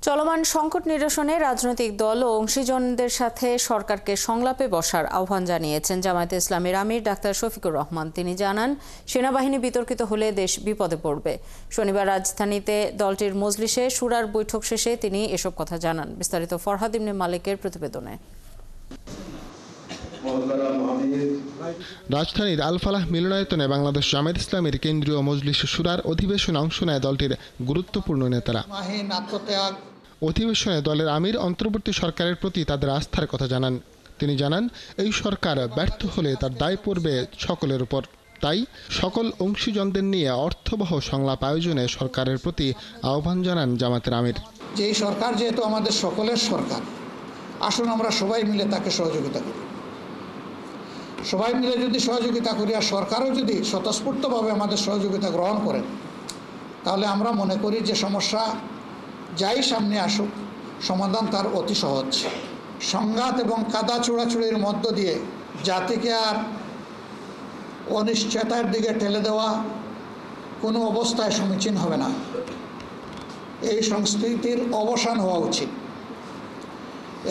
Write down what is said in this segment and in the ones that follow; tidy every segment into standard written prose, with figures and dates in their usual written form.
চলমান সংকট নিরসনে রাজনৈতিক দল ও অংশীজনদের সাথে সরকারকে সংলাপে বসার আহ্বান জানিয়েছেন জামায়াতে ইসলামীর আমির ডাক্তার শফিকুর রহমান। তিনি জানান, সেনাবাহিনী বিতর্কিত হলে দেশ বিপদে পড়বে। শনিবার রাজধানীতে দলটির মজলিসে শুরার বৈঠক শেষে তিনি এসব কথা জানান। বিস্তারিত ফরহাদ ইবনে মালিকের প্রতিবেদনে। রাজধানীর আল ফালাহ মিলনায়তনে বাংলাদেশ জামায়াত ইসলামীর কেন্দ্রীয় মজলিস শুরার অধিবেশনে অংশ নেয় দলটির গুরুত্বপূর্ণ নেতারা। অধিবেশনে দলের আমির অন্তর্বর্তী সরকারের প্রতি তাদের আস্থার কথা জানান। তিনি জানান, এই সরকার ব্যর্থ হলে তার দায় পড়বে সকলের উপর। তাই সকল অংশীজনদের নিয়ে অর্থবহ সংলাপ আয়োজনে সরকারের প্রতি আহ্বান জানান জামায়াতের আমির। যে সরকার যেহেতু আমাদের সকলের সরকার, আসুন আমরা সবাই মিলে তাকে সহযোগিতা করি। সবাই মিলে যদি সহযোগিতা করি আর সরকারও যদি স্বতঃস্ফূর্তভাবে আমাদের সহযোগিতা গ্রহণ করেন, তাহলে আমরা মনে করি যে সমস্যা যাই সামনে আসুক, সমাধান তার অতি সহজ। সংঘাত এবং কাদা ছোড়াছুড়ির মধ্য দিয়ে জাতিকে আর অনিশ্চয়তার দিকে ঠেলে দেওয়া কোনো অবস্থায় সমীচীন হবে না। এই সংস্কৃতির অবসান হওয়া উচিত।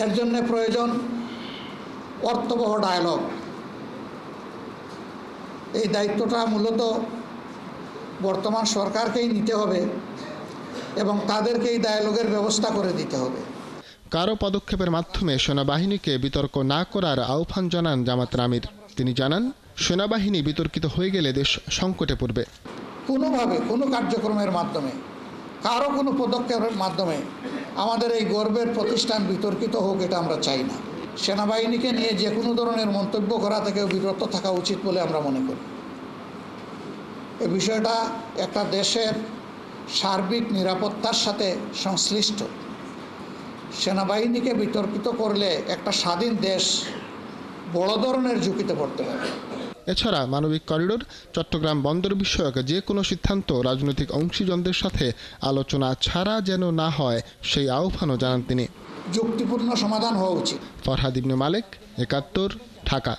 এর জন্য প্রয়োজন অর্থবহ ডায়ালগ। এই দায়িত্বটা মূলত বর্তমান সরকারকেই নিতে হবে এবং তাদেরকে এই ডায়ালগের ব্যবস্থা করে দিতে হবে। কারো পদক্ষেপের মাধ্যমে সেনাবাহিনীকে বিতর্ক না করার আহ্বান জানান জামায়াতের আমির। তিনি জানান, সেনাবাহিনী বিতর্কিত হয়ে গেলে দেশ সংকটে পড়বে। কোনোভাবে কোনো কার্যক্রমের মাধ্যমে, কারো কোনো পদক্ষেপের মাধ্যমে আমাদের এই গর্বের প্রতিষ্ঠান বিতর্কিত হোক, এটা আমরা চাই না। সেনাবাহিনীকে নিয়ে যে কোনো ধরনের মন্তব্য করা থেকেও বিরত থাকা উচিত বলে আমরা মনে করি। এই বিষয়টা একটা দেশের সার্বিক নিরাপত্তার সাথে সংশ্লিষ্ট। সেনাবাহিনীকে বিতর্কিত করলে একটা স্বাধীন দেশ বড় ধরনের ঝুঁকিতে পড়তে পারে। এছাড়া মানবিক করিডোর, চট্টগ্রাম বন্দর বিষয়ক যে কোনো সিদ্ধান্ত রাজনৈতিক অংশীজনদের সাথে আলোচনা ছাড়া যেন না হয়, সেই আহ্বানও জানান তিনি। যুক্তিপূর্ণ সমাধান হওয়া উচিত। ফরহাদ ইবনে মালিক, ৭১, ঢাকা।